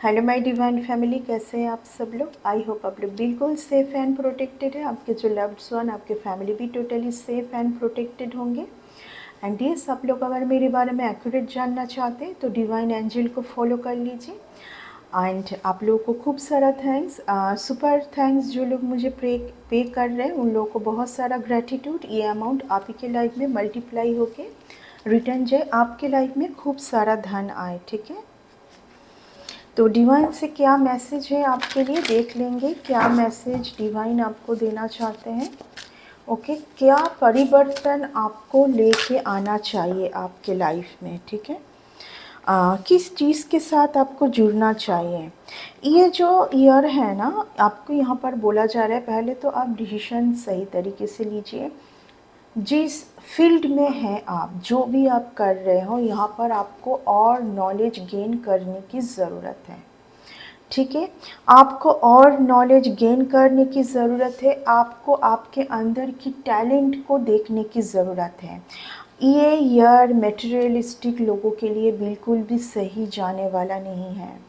Hello my divine family, कैसे हैं आप सब लोग। आई होप आप लोग बिल्कुल सेफ़ एंड प्रोटेक्टेड है। आपके जो लव्ड वन, आपके फैमिली भी टोटली सेफ़ एंड प्रोटेक्टेड होंगे। एंड यस, आप लोग अगर मेरे बारे में एक्यूरेट जानना चाहते हैं तो डिवाइन एंजल को फॉलो कर लीजिए। एंड आप लोगों को खूब सारा थैंक्स, सुपर थैंक्स। जो लोग मुझे पे कर रहे हैं उन लोगों को बहुत सारा ग्रेटिट्यूड। ये अमाउंट आप ही के लाइफ में मल्टीप्लाई होके रिटर्न जाए, आपके लाइफ में खूब सारा धन आए। ठीक है, तो डिवाइन से क्या मैसेज है आपके लिए, देख लेंगे क्या मैसेज डिवाइन आपको देना चाहते हैं। ओके, क्या परिवर्तन आपको लेके आना चाहिए आपके लाइफ में। ठीक है, किस चीज़ के साथ आपको जुड़ना चाहिए। ये जो ईयर है ना, आपको यहाँ पर बोला जा रहा है, पहले तो आप डिसीजन सही तरीके से लीजिए। जिस फील्ड में हैं आप, जो भी आप कर रहे हो, यहाँ पर आपको और नॉलेज गेन करने की ज़रूरत है। ठीक है, आपको और नॉलेज गेन करने की ज़रूरत है। आपको आपके अंदर की टैलेंट को देखने की ज़रूरत है। ये ईयर मटेरियलिस्टिक लोगों के लिए बिल्कुल भी सही जाने वाला नहीं है।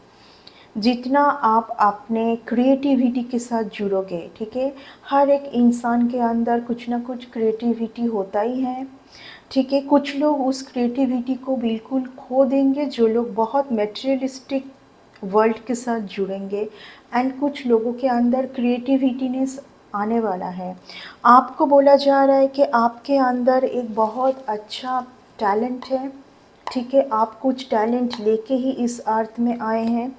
जितना आप अपने क्रिएटिविटी के साथ जुड़ोगे, ठीक है, हर एक इंसान के अंदर कुछ ना कुछ क्रिएटिविटी होता ही है। ठीक है, कुछ लोग उस क्रिएटिविटी को बिल्कुल खो देंगे, जो लोग बहुत मटेरियलिस्टिक वर्ल्ड के साथ जुड़ेंगे। एंड कुछ लोगों के अंदर क्रिएटिविटीनेस आने वाला है। आपको बोला जा रहा है कि आपके अंदर एक बहुत अच्छा टैलेंट है। ठीक है, आप कुछ टैलेंट लेके ही इस अर्थ में आए हैं।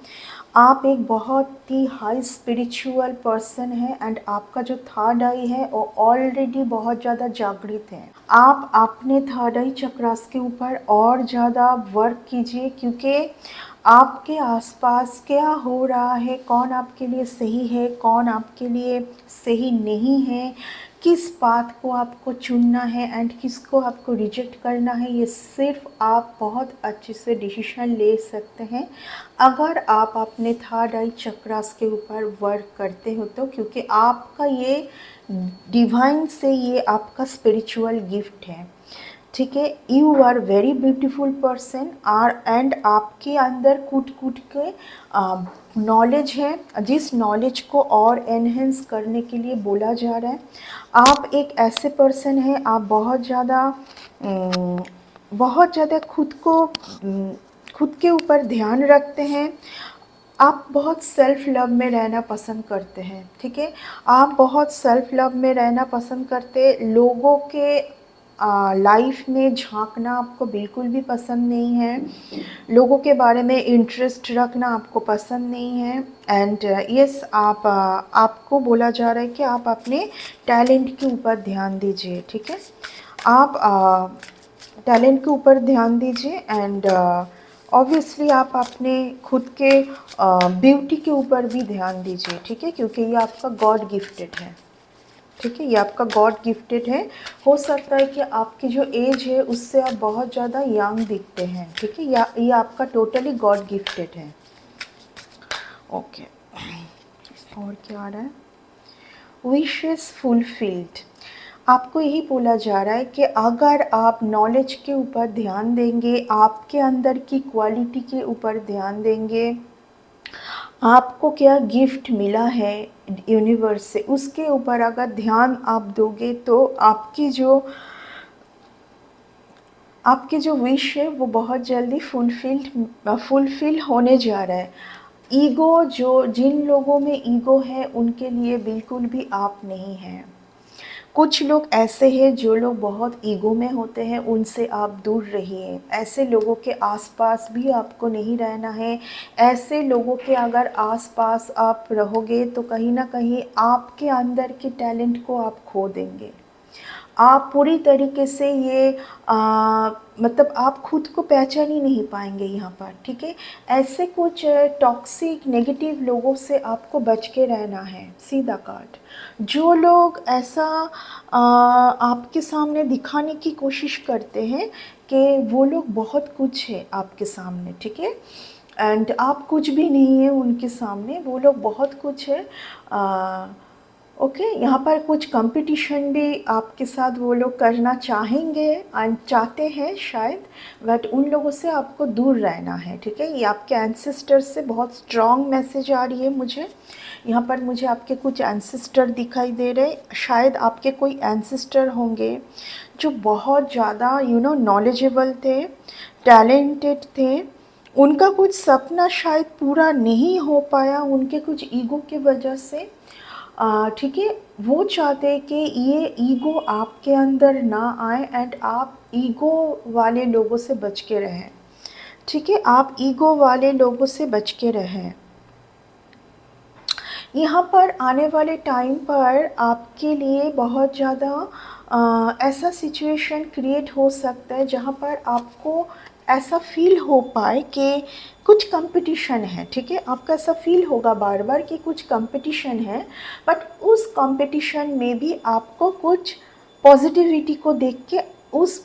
आप एक बहुत ही हाई स्पिरिचुअल पर्सन है। एंड आपका जो थर्ड आई है वो ऑलरेडी बहुत ज़्यादा जागृत है। आप अपने थर्ड आई चक्रास के ऊपर और ज़्यादा वर्क कीजिए, क्योंकि आपके आसपास क्या हो रहा है, कौन आपके लिए सही है, कौन आपके लिए सही नहीं है, किस बात को आपको चुनना है एंड किसको आपको रिजेक्ट करना है, ये सिर्फ आप बहुत अच्छे से डिसीजन ले सकते हैं अगर आप अपने थर्ड आई चक्रास के ऊपर वर्क करते हो तो। क्योंकि आपका ये डिवाइन से ये आपका स्पिरिचुअल गिफ्ट है। ठीक है, you are very beautiful person are. And आपके अंदर कूट कूट के नॉलेज है, जिस नॉलेज को और एनहेंस करने के लिए बोला जा रहा है। आप एक ऐसे पर्सन हैं, आप बहुत ज़्यादा खुद के ऊपर ध्यान रखते हैं। आप बहुत सेल्फ़ लव में रहना पसंद करते हैं। ठीक है, आप बहुत सेल्फ़ लव में रहना पसंद करते, लोगों के लाइफ में झांकना आपको बिल्कुल भी पसंद नहीं है। लोगों के बारे में इंटरेस्ट रखना आपको पसंद नहीं है। एंड यस, आपको बोला जा रहा है कि आप अपने टैलेंट के ऊपर ध्यान दीजिए। ठीक है, आप टैलेंट के ऊपर ध्यान दीजिए। एंड ऑब्वियसली आप अपने खुद के ब्यूटी के ऊपर भी ध्यान दीजिए। ठीक है, क्योंकि ये आपका गॉड गिफ्टेड है। ठीक है, ये आपका गॉड गिफ्टेड है। हो सकता है कि आपकी जो एज है उससे आप बहुत ज़्यादा यंग दिखते हैं। ठीक है, या ये आपका टोटली गॉड गिफ्टेड है। ओके, और क्या आ रहा है, विशेस फुलफिल्ड। आपको यही बोला जा रहा है कि अगर आप नॉलेज के ऊपर ध्यान देंगे, आपके अंदर की क्वालिटी के ऊपर ध्यान देंगे, आपको क्या गिफ्ट मिला है यूनिवर्स से, उसके ऊपर अगर ध्यान आप दोगे तो आपकी जो विश है वो बहुत जल्दी फुलफिल होने जा रहा है। ईगो, जिन लोगों में ईगो है उनके लिए बिल्कुल भी आप नहीं हैं। कुछ लोग ऐसे हैं जो लोग बहुत ईगो में होते हैं, उनसे आप दूर रहिए। ऐसे लोगों के आसपास भी आपको नहीं रहना है। ऐसे लोगों के अगर आसपास आप रहोगे तो कहीं ना कहीं आपके अंदर के टैलेंट को आप खो देंगे। आप पूरी तरीके से मतलब आप खुद को पहचान ही नहीं पाएंगे यहाँ पर। ठीक है, ऐसे कुछ टॉक्सिक नेगेटिव लोगों से आपको बच के रहना है। सीधा काट, जो लोग ऐसा आपके सामने दिखाने की कोशिश करते हैं कि वो लोग बहुत कुछ है आपके सामने। ठीक है, एंड आप कुछ भी नहीं है उनके सामने, वो लोग बहुत कुछ है। ओके यहाँ पर कुछ कंपटीशन भी आपके साथ वो लोग करना चाहेंगे एंड चाहते हैं शायद, बट उन लोगों से आपको दूर रहना है, ठीक है। ये आपके एंसेस्टर्स से बहुत स्ट्रॉन्ग मैसेज आ रही है मुझे। यहाँ पर मुझे आपके कुछ एंसेस्टर दिखाई दे रहे, शायद आपके कोई एंसेस्टर होंगे जो बहुत ज़्यादा नॉलेजेबल थे, टैलेंटेड थे। उनका कुछ सपना शायद पूरा नहीं हो पाया उनके कुछ ईगो की वजह से, ठीक है। वो चाहते हैं कि ये ईगो आपके अंदर ना आए एंड आप ईगो वाले लोगों से बच के रहें, ठीक है। आप ईगो वाले लोगों से बच के रहें। यहाँ पर आने वाले टाइम पर आपके लिए बहुत ज़्यादा ऐसा सिचुएशन क्रिएट हो सकता है जहाँ पर आपको ऐसा फील हो पाए कि कुछ कंपटीशन है, ठीक है। आपका ऐसा फील होगा बार बार कि कुछ कंपटीशन है, बट उस कंपटीशन में भी आपको कुछ पॉजिटिविटी को देख के उस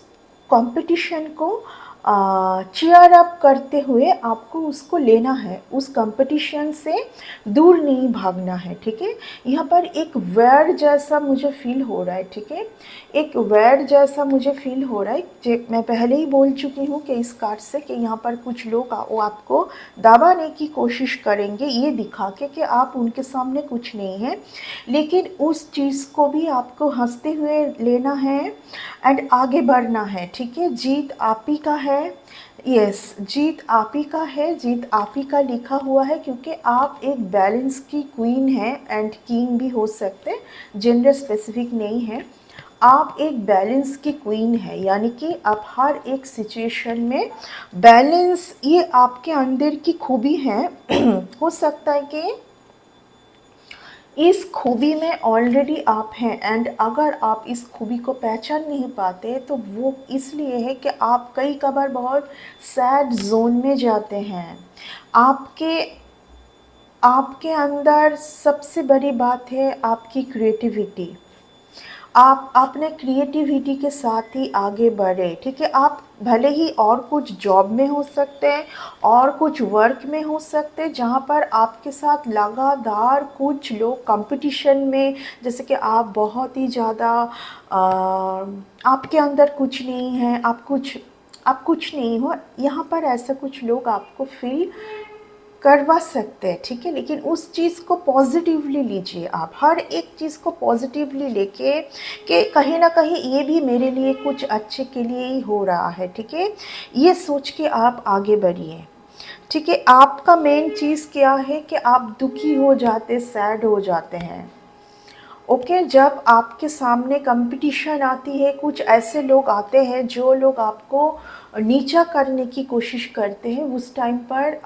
कंपटीशन को चीयर अप करते हुए आपको उसको लेना है, उस कंपटीशन से दूर नहीं भागना है, ठीक है। यहाँ पर एक वैर जैसा मुझे फील हो रहा है, ठीक है। एक वैर जैसा मुझे फील हो रहा है, जो मैं पहले ही बोल चुकी हूँ कि इस कार्ड से कि यहाँ पर कुछ लोग वो आपको दबाने की कोशिश करेंगे, ये दिखा के कि आप उनके सामने कुछ नहीं है, लेकिन उस चीज़ को भी आपको हंसते हुए लेना है एंड आगे बढ़ना है, ठीक है। जीत आप ही का है, यस जीत आप ही का है, जीत आप ही का लिखा हुआ है, क्योंकि आप एक बैलेंस की क्वीन है एंड किंग भी हो सकते, जेंडर स्पेसिफिक नहीं है। आप एक बैलेंस की क्वीन है, यानी कि आप हर एक सिचुएशन में बैलेंस, ये आपके अंदर की खूबी है। हो सकता है कि इस खूबी में ऑलरेडी आप हैं एंड अगर आप इस खूबी को पहचान नहीं पाते तो वो इसलिए है कि आप कई कबार बहुत सैड जोन में जाते हैं। आपके आपके अंदर सबसे बड़ी बात है आपकी क्रिएटिविटी। आप अपने क्रिएटिविटी के साथ ही आगे बढ़े, ठीक है। आप भले ही और कुछ जॉब में हो सकते हैं और कुछ वर्क में हो सकते हैं जहाँ पर आपके साथ लगातार कुछ लोग कंपटीशन में, जैसे कि आप बहुत ही ज़्यादा आपके अंदर कुछ नहीं है, आप कुछ नहीं हो, यहाँ पर ऐसा कुछ लोग आपको फील करवा सकते हैं, ठीक है। लेकिन उस चीज़ को पॉजिटिवली लीजिए, आप हर एक चीज़ को पॉजिटिवली लेके कि कहीं ना कहीं ये भी मेरे लिए कुछ अच्छे के लिए ही हो रहा है, ठीक है। ये सोच के आप आगे बढ़िए, ठीक है। आपका मेन चीज़ क्या है कि आप दुखी हो जाते, सैड हो जाते हैं, ओके। जब आपके सामने कंपटीशन आती है, कुछ ऐसे लोग आते हैं जो लोग आपको नीचा करने की कोशिश करते हैं, उस टाइम पर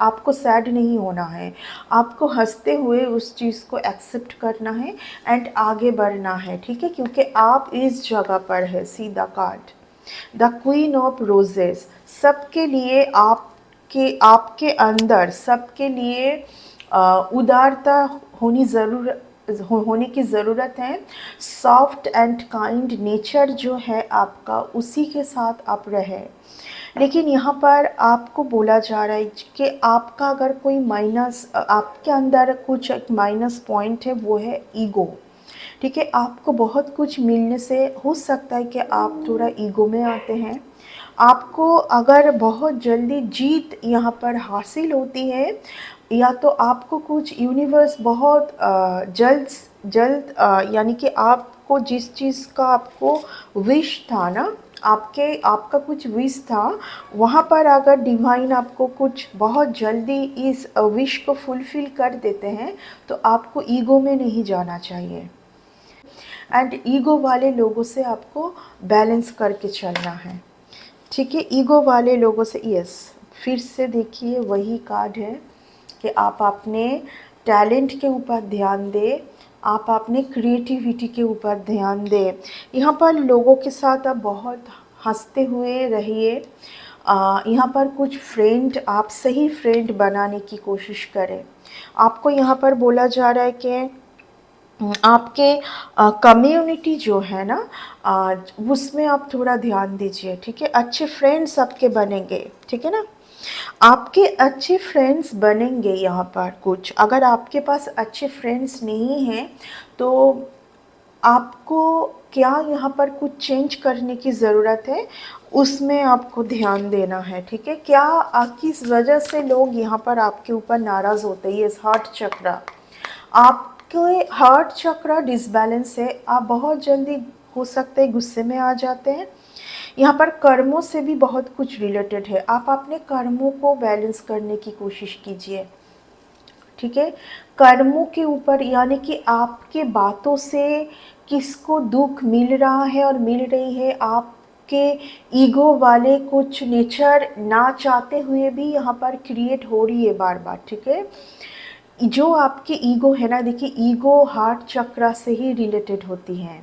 आपको सैड नहीं होना है, आपको हंसते हुए उस चीज़ को एक्सेप्ट करना है एंड आगे बढ़ना है, ठीक है। क्योंकि आप इस जगह पर है, see the card the queen of roses, सबके लिए आपके अंदर सबके लिए उदारता होने की ज़रूरत है। सॉफ्ट एंड काइंड नेचर जो है आपका, उसी के साथ आप रहें। लेकिन यहाँ पर आपको बोला जा रहा है कि आपका अगर कोई आपके अंदर कुछ एक माइनस पॉइंट है, वो है ईगो, ठीक है। आपको बहुत कुछ मिलने से हो सकता है कि आप थोड़ा ईगो में आते हैं। आपको अगर बहुत जल्दी जीत यहाँ पर हासिल होती है, या तो आपको कुछ यूनिवर्स बहुत जल्द जल्द यानी कि आपको जिस चीज़ का आपको विश था ना, आपका कुछ विश था, वहाँ पर अगर डिवाइन आपको कुछ बहुत जल्दी इस विश को फुलफ़िल कर देते हैं, तो आपको ईगो में नहीं जाना चाहिए एंड ईगो वाले लोगों से आपको बैलेंस करके चलना है, ठीक है। ईगो वाले लोगों से, यस, फिर से देखिए वही कार्ड है कि आप अपने टैलेंट के ऊपर ध्यान दें, आप अपने क्रिएटिविटी के ऊपर ध्यान दें। यहाँ पर लोगों के साथ आप बहुत हंसते हुए रहिए। यहाँ पर कुछ फ्रेंड, आप सही फ्रेंड बनाने की कोशिश करें। आपको यहाँ पर बोला जा रहा है कि आपके कम्युनिटी जो है ना, उसमें आप थोड़ा ध्यान दीजिए, ठीक है। अच्छे फ्रेंड्स आपके बनेंगे, ठीक है ना। आपके अच्छे फ्रेंड्स बनेंगे यहाँ पर कुछ। अगर आपके पास अच्छे फ्रेंड्स नहीं हैं तो आपको क्या यहाँ पर कुछ चेंज करने की ज़रूरत है, उसमें आपको ध्यान देना है, ठीक है। क्या किस वजह से लोग यहाँ पर आपके ऊपर नाराज़ होते हैं, ये हार्ट चक्र, आपके हार्ट चक्र डिसबैलेंस है। आप बहुत जल्दी हो सकता है गुस्से में आ जाते हैं। यहाँ पर कर्मों से भी बहुत कुछ रिलेटेड है। आप अपने कर्मों को बैलेंस करने की कोशिश कीजिए, ठीक है। कर्मों के ऊपर, यानी कि आपके बातों से किसको दुख मिल रहा है और मिल रही है, आपके ईगो वाले कुछ नेचर ना चाहते हुए भी यहाँ पर क्रिएट हो रही है बार बार, ठीक है। जो आपकी ईगो है ना, देखिए ईगो हार्ट चक्र से ही रिलेटेड होती है।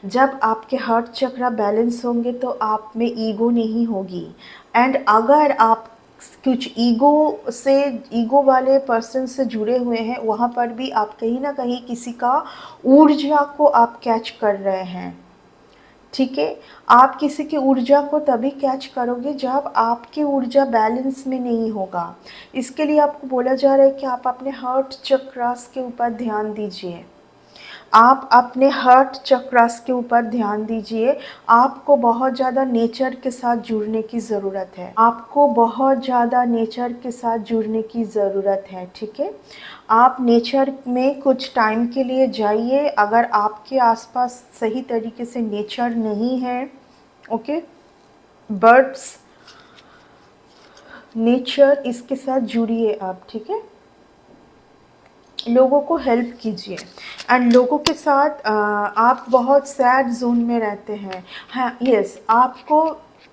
जब आपके हार्ट चक्र बैलेंस होंगे तो आप में ईगो नहीं होगी। एंड अगर आप कुछ ईगो वाले पर्सन से जुड़े हुए हैं, वहाँ पर भी आप कहीं ना कहीं किसी का ऊर्जा को आप कैच कर रहे हैं, ठीक है। आप किसी की ऊर्जा को तभी कैच करोगे जब आपकी ऊर्जा बैलेंस में नहीं होगा। इसके लिए आपको बोला जा रहा है कि आप अपने हार्ट चक्रास के ऊपर ध्यान दीजिए। आप अपने हार्ट चक्रास के ऊपर ध्यान दीजिए। आपको बहुत ज़्यादा नेचर के साथ जुड़ने की ज़रूरत है। आपको बहुत ज़्यादा नेचर के साथ जुड़ने की ज़रूरत है, ठीक है। आप नेचर में कुछ टाइम के लिए जाइए। अगर आपके आसपास सही तरीके से नेचर नहीं है, ओके, बर्ड्स, नेचर, इसके साथ जुड़िए आप, ठीक है। लोगों को हेल्प कीजिए। एंड लोगों के साथ आप बहुत सैड जोन में रहते हैं, हाँ यस, आपको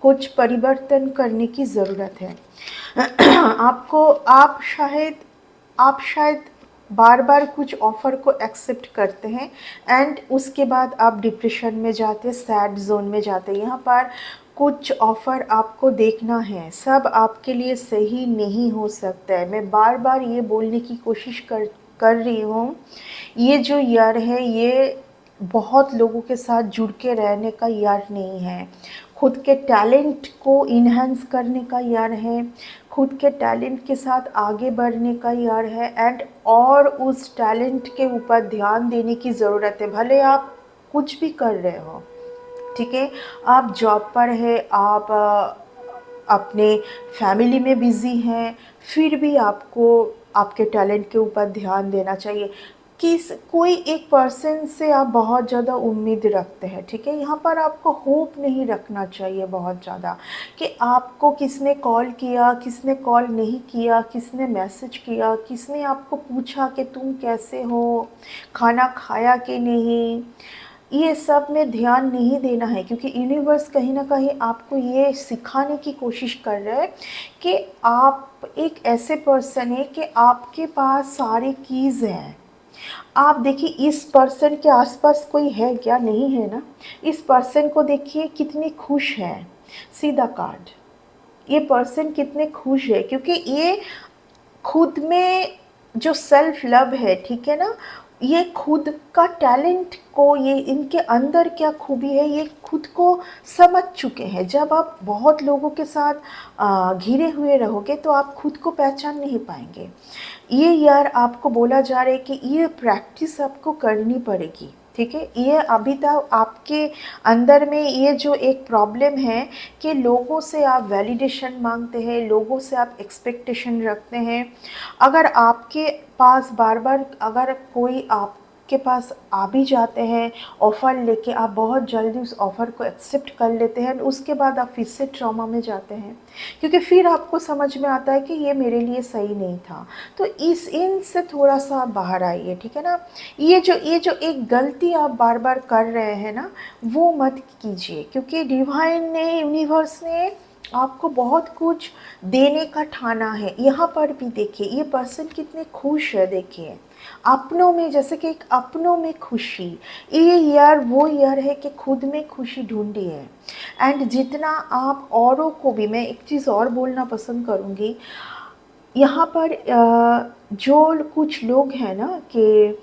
कुछ परिवर्तन करने की ज़रूरत है। आपको आप शायद बार बार कुछ ऑफ़र को एक्सेप्ट करते हैं एंड उसके बाद आप डिप्रेशन में जाते हैं, सैड जोन में जाते हैं। यहाँ पर कुछ ऑफ़र आपको देखना है, सब आपके लिए सही नहीं हो सकता है। मैं बार बार ये बोलने की कोशिश कर रही हूँ, ये जो ईयर है ये बहुत लोगों के साथ जुड़ के रहने का ईयर नहीं है। खुद के टैलेंट को इन्हेंस करने का ईयर है, खुद के टैलेंट के साथ आगे बढ़ने का ईयर है। एंड और उस टैलेंट के ऊपर ध्यान देने की ज़रूरत है। भले आप कुछ भी कर रहे हो, ठीक है, आप जॉब पर है, आप अपने फैमिली में बिज़ी हैं, फिर भी आपको आपके टैलेंट के ऊपर ध्यान देना चाहिए। कोई एक पर्सन से आप बहुत ज़्यादा उम्मीद रखते हैं, ठीक है। यहाँ पर आपको होप नहीं रखना चाहिए बहुत ज़्यादा कि आपको किसने कॉल किया, किसने कॉल नहीं किया, किसने मैसेज किया, किसने आपको पूछा कि तुम कैसे हो, खाना खाया कि नहीं। ये सब में ध्यान नहीं देना है, क्योंकि यूनिवर्स कहीं ना कहीं आपको ये सिखाने की कोशिश कर रहा है कि आप एक ऐसे पर्सन है कि आपके पास सारे कीज़ हैं। आप देखिए इस पर्सन के आसपास कोई है क्या, नहीं है ना। इस पर्सन को देखिए कितने खुश हैं, सीधा कार्ड, ये पर्सन कितने खुश है, क्योंकि ये खुद में जो सेल्फ लव है, ठीक है ना, ये खुद का टैलेंट को, ये इनके अंदर क्या खूबी है, ये खुद को समझ चुके हैं। जब आप बहुत लोगों के साथ घिरे हुए रहोगे तो आप खुद को पहचान नहीं पाएंगे। ये यार आपको बोला जा रहा है कि ये प्रैक्टिस आपको करनी पड़ेगी, ठीक है। ये अभी तक आपके अंदर में ये जो एक प्रॉब्लम है कि लोगों से आप वैलिडेशन मांगते हैं, लोगों से आप एक्सपेक्टेशन रखते हैं। अगर आपके पास बार बार अगर कोई आपके पास आ भी जाते हैं ऑफ़र लेके, आप बहुत जल्दी उस ऑफ़र को एक्सेप्ट कर लेते हैं, उसके बाद आप फिर से ट्रॉमा में जाते हैं, क्योंकि फिर आपको समझ में आता है कि ये मेरे लिए सही नहीं था। तो इनसे थोड़ा सा आप बाहर आइए, ठीक है ना। ये जो एक गलती आप बार बार कर रहे हैं ना, वो मत कीजिए, क्योंकि डिवाइन ने, यूनिवर्स ने आपको बहुत कुछ देने का ठाना है। यहाँ पर भी देखिए ये पर्सन कितने खुश है, देखिए अपनों में, जैसे कि एक अपनों में खुशी। ये ईयर वो ईयर है कि खुद में खुशी ढूंढी है। एंड जितना आप औरों को भी, मैं एक चीज़ और बोलना पसंद करूँगी यहाँ पर, जो कुछ लोग हैं ना कि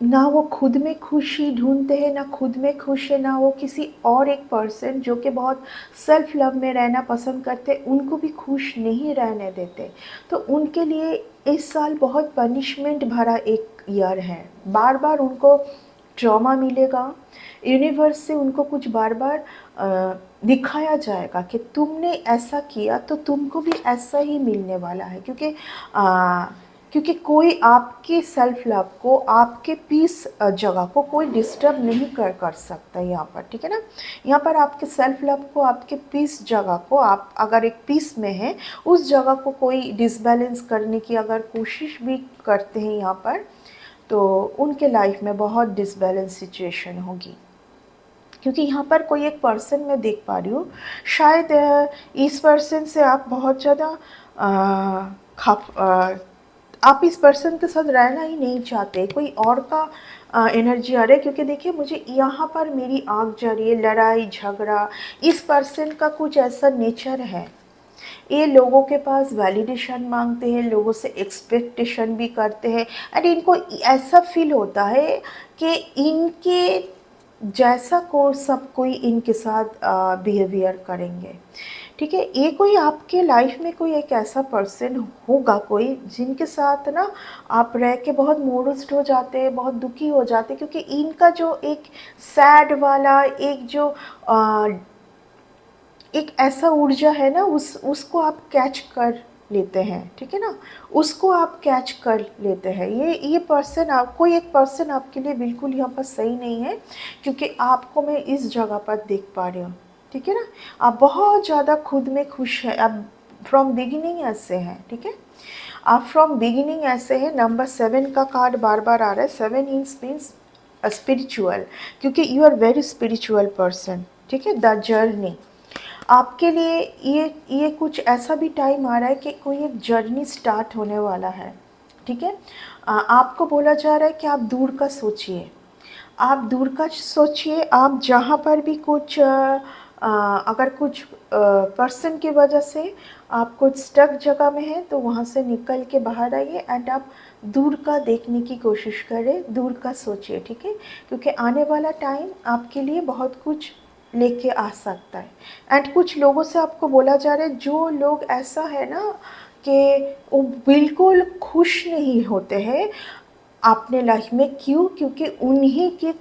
ना वो खुद में खुशी ढूंढते हैं, ना खुद में खुश है, ना वो किसी और एक पर्सन जो कि बहुत सेल्फ लव में रहना पसंद करते उनको भी खुश नहीं रहने देते। तो उनके लिए इस साल बहुत पनिशमेंट भरा एक ईयर है। बार बार उनको ट्रॉमा मिलेगा, यूनिवर्स से उनको कुछ बार बार दिखाया जाएगा कि तुमने ऐसा किया तो तुमको भी ऐसा ही मिलने वाला है। क्योंकि कोई आपके सेल्फ लव को, आपके पीस जगह को कोई डिस्टर्ब नहीं कर सकता यहाँ पर, ठीक है ना। यहाँ पर आपके सेल्फ लव को, आपके पीस जगह को, आप अगर एक पीस में हैं उस जगह को कोई डिसबैलेंस करने की अगर कोशिश भी करते हैं यहाँ पर, तो उनके लाइफ में बहुत डिसबैलेंस सिचुएशन होगी। क्योंकि यहाँ पर कोई एक पर्सन मैं देख पा रही हूँ, शायद इस पर्सन से आप बहुत ज़्यादा आप इस पर्सन के साथ रहना ही नहीं चाहते, कोई और का एनर्जी आ रहा है। क्योंकि देखिए मुझे यहाँ पर मेरी आँख जा रही है, लड़ाई झगड़ा, इस पर्सन का कुछ ऐसा नेचर है। ये लोगों के पास वैलिडेशन मांगते हैं, लोगों से एक्सपेक्टेशन भी करते हैं, एंड इनको ऐसा फील होता है कि इनके जैसा को सब कोई इनके साथ बिहेवियर करेंगे, ठीक है। ये कोई आपके लाइफ में कोई एक ऐसा पर्सन होगा कोई जिनके साथ ना आप रह के बहुत मोडस्ट हो जाते हैं, बहुत दुखी हो जाते हैं, क्योंकि इनका जो एक सैड वाला एक जो एक ऐसा ऊर्जा है ना, उसको आप कैच कर लेते हैं, ठीक है ना, उसको आप कैच कर लेते हैं। ये पर्सन, आप कोई एक पर्सन आपके लिए बिल्कुल यहाँ पर सही नहीं है, क्योंकि आपको मैं इस जगह पर देख पा रही हूँ, ठीक है ना। आप बहुत ज़्यादा खुद में खुश हैं, आप फ्रॉम बिगिनिंग ऐसे हैं, ठीक है। आप फ्रॉम बिगिनिंग ऐसे हैं। नंबर 7 का कार्ड बार बार आ रहा है। 7 मीन्स स्पिरिचुअल, क्योंकि you are very spiritual person, ठीक है। द जर्नी आपके लिए ये कुछ ऐसा भी टाइम आ रहा है कि कोई एक जर्नी स्टार्ट होने वाला है, ठीक है। आपको बोला जा रहा है कि आप दूर का सोचिए, आप दूर का सोचिए। आप जहाँ पर भी कुछ अगर कुछ पर्सन की वजह से आप कुछ स्टक जगह में हैं तो वहाँ से निकल के बाहर आइए, एंड आप दूर का देखने की कोशिश करें, दूर का सोचिए, ठीक है। क्योंकि आने वाला टाइम आपके लिए बहुत कुछ लेके आ सकता है। एंड कुछ लोगों से आपको बोला जा रहा है, जो लोग ऐसा है ना कि वो बिल्कुल खुश नहीं होते हैं अपने लाइफ में। क्यों? क्योंकि उन्हीं के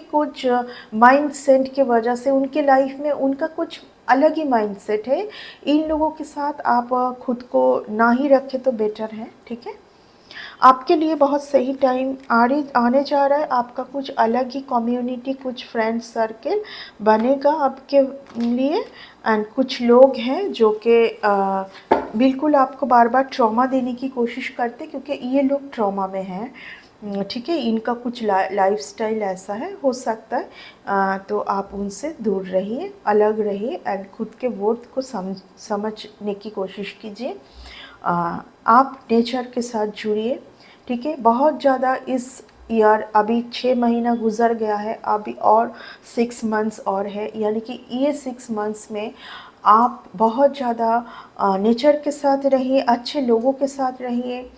कुछ माइंड सेट के वजह से उनके लाइफ में उनका कुछ अलग ही माइंड सेट है। इन लोगों के साथ आप खुद को ना ही रखें तो बेटर है, ठीक है। आपके लिए बहुत सही टाइम आने जा रहा है। आपका कुछ अलग ही कम्युनिटी, कुछ फ्रेंड सर्कल बनेगा आपके लिए, एंड कुछ लोग हैं जो कि बिल्कुल आपको बार बार ट्रॉमा देने की कोशिश करते, क्योंकि ये लोग ट्रॉमा में हैं, ठीक है। इनका कुछ लाइफस्टाइल ऐसा है, हो सकता है तो आप उनसे दूर रहिए, अलग रहिए, एंड खुद के वर्थ को समझने की कोशिश कीजिए। आप नेचर के साथ जुड़िए, ठीक है। बहुत ज़्यादा इस ईयर, अभी 6 महीना गुजर गया है, अभी और 6 मंथ्स और है, यानी कि ये 6 मंथ्स में आप बहुत ज़्यादा नेचर के साथ रहिए, अच्छे लोगों के साथ रहिए,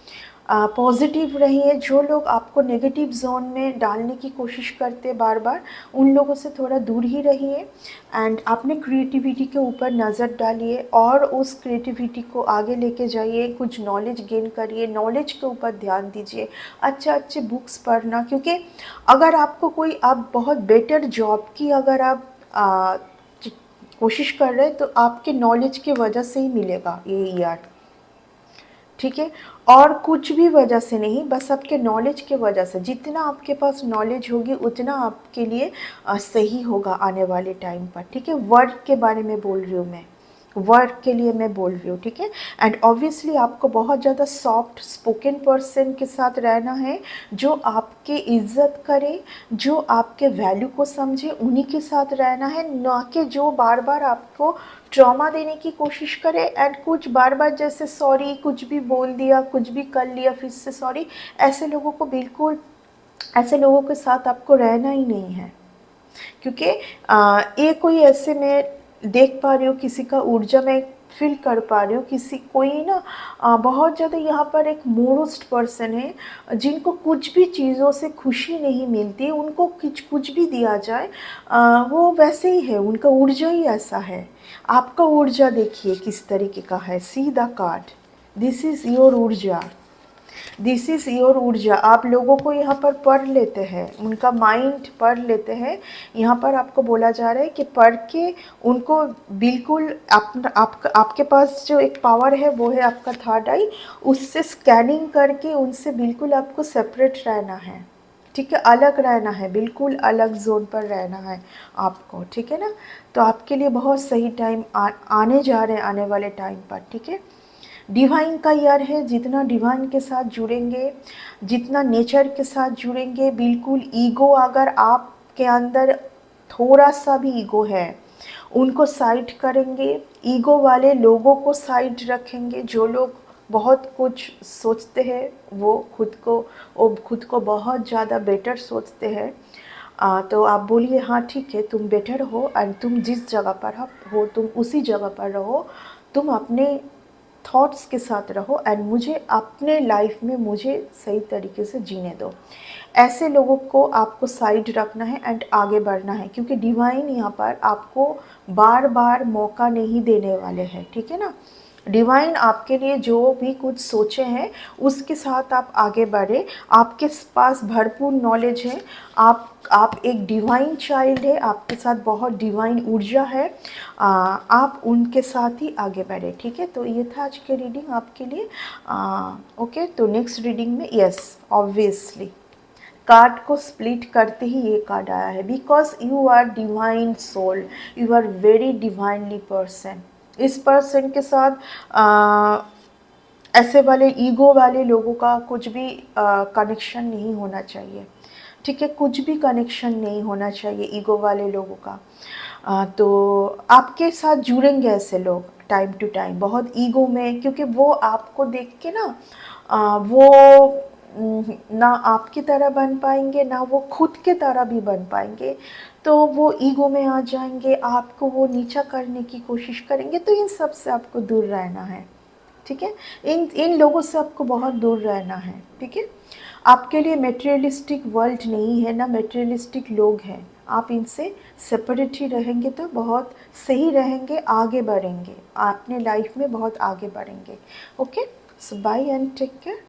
पॉजिटिव रहिए। जो लोग आपको नेगेटिव जोन में डालने की कोशिश करते बार बार, उन लोगों से थोड़ा दूर ही रहिए, एंड अपने क्रिएटिविटी के ऊपर नज़र डालिए और उस क्रिएटिविटी को आगे लेके जाइए। कुछ नॉलेज गेन करिए, नॉलेज के ऊपर ध्यान दीजिए, अच्छे बुक्स पढ़ना। क्योंकि अगर आपको कोई, आप बहुत बेटर जॉब की अगर आप कोशिश कर रहे हैं तो आपके नॉलेज की वजह से ही मिलेगा ये ईयर, ठीक है। और कुछ भी वजह से नहीं, बस आपके नॉलेज के वजह से। जितना आपके पास नॉलेज होगी उतना आपके लिए सही होगा आने वाले टाइम पर, ठीक है। वर्क के बारे में बोल रही हूँ मैं, वर्क के लिए मैं बोल रही हूँ, ठीक है। एंड ऑब्वियसली आपको बहुत ज़्यादा सॉफ्ट स्पोकन पर्सन के साथ रहना है, जो आपके इज्जत करे, जो आपके वैल्यू को समझे, उन्हीं के साथ रहना है, ना कि जो बार बार आपको ट्रॉमा देने की कोशिश करे, एंड कुछ बार बार जैसे सॉरी, कुछ भी बोल दिया, कुछ भी कर लिया, फिर से सॉरी। ऐसे लोगों को बिल्कुल, ऐसे लोगों के साथ आपको रहना ही नहीं है। क्योंकि ये कोई ऐसे, मैं देख पा रही हूँ किसी का ऊर्जा में फील कर पा रही हूँ किसी कोई ना बहुत ज़्यादा यहाँ पर एक मोरोस्ट पर्सन है, जिनको कुछ भी चीज़ों से खुशी नहीं मिलती, उनको कुछ भी दिया जाए वो वैसे ही है, उनका ऊर्जा ही ऐसा है। आपका ऊर्जा देखिए किस तरीके का है, see the card, this is your ऊर्जा, दिस इज़ योर ऊर्जा। आप लोगों को यहाँ पर पढ़ लेते हैं, उनका माइंड पढ़ लेते हैं। यहाँ पर आपको बोला जा रहा है कि पढ़ के उनको बिल्कुल आपके पास जो एक पावर है वो है आपका थर्ड आई, उससे स्कैनिंग करके उनसे बिल्कुल आपको सेपरेट रहना है, ठीक है, अलग रहना है, बिल्कुल अलग जोन पर रहना है आपको, ठीक है ना। तो आपके लिए बहुत सही टाइम आने जा रहे हैं, आने वाले टाइम पर, ठीक है। डिवाइन का ईयर है, जितना डिवाइन के साथ जुड़ेंगे, जितना नेचर के साथ जुड़ेंगे, बिल्कुल ईगो अगर आपके अंदर थोड़ा सा भी ईगो है उनको साइड करेंगे, ईगो वाले लोगों को साइड रखेंगे। जो लोग बहुत कुछ सोचते हैं वो खुद को बहुत ज़्यादा बेटर सोचते हैं, तो आप बोलिए हाँ ठीक है तुम बेटर हो, एंड तुम जिस जगह पर हो तुम उसी जगह पर रहो, तुम अपने थॉट्स के साथ रहो एंड मुझे अपने लाइफ में मुझे सही तरीके से जीने दो। ऐसे लोगों को आपको साइड रखना है एंड आगे बढ़ना है, क्योंकि डिवाइन यहाँ पर आपको बार बार मौका नहीं देने वाले हैं, ठीक है ना। डिवाइन आपके लिए जो भी कुछ सोचे हैं उसके साथ आप आगे बढ़े, आपके पास भरपूर नॉलेज है, आप एक डिवाइन चाइल्ड है, आपके साथ बहुत डिवाइन ऊर्जा है, आप उनके साथ ही आगे बढ़े, ठीक है। तो ये था आज की रीडिंग आपके लिए। ओके, तो नेक्स्ट रीडिंग में यस ऑब्वियसली कार्ड को स्प्लिट करते ही ये कार्ड आया है, because you are divine soul, you are very divinely person. इस पर्सन के साथ ऐसे वाले ईगो वाले लोगों का कुछ भी कनेक्शन नहीं होना चाहिए, ठीक है, कुछ भी कनेक्शन नहीं होना चाहिए ईगो वाले लोगों का। तो आपके साथ जुड़ेंगे ऐसे लोग टाइम टू टाइम बहुत ईगो में, क्योंकि वो आपको देख के ना वो ना आपकी तरह बन पाएंगे ना वो खुद के तरह भी बन पाएंगे, तो वो ईगो में आ जाएंगे, आपको वो नीचा करने की कोशिश करेंगे। तो इन सब से आपको दूर रहना है, ठीक है, इन लोगों से आपको बहुत दूर रहना है, ठीक है। आपके लिए मेटेरियलिस्टिक वर्ल्ड नहीं है ना मेटेरियलिस्टिक लोग हैं, आप इनसे सेपरेट ही रहेंगे तो बहुत सही रहेंगे, आगे बढ़ेंगे, अपने लाइफ में बहुत आगे बढ़ेंगे। Okay, so bye and take care.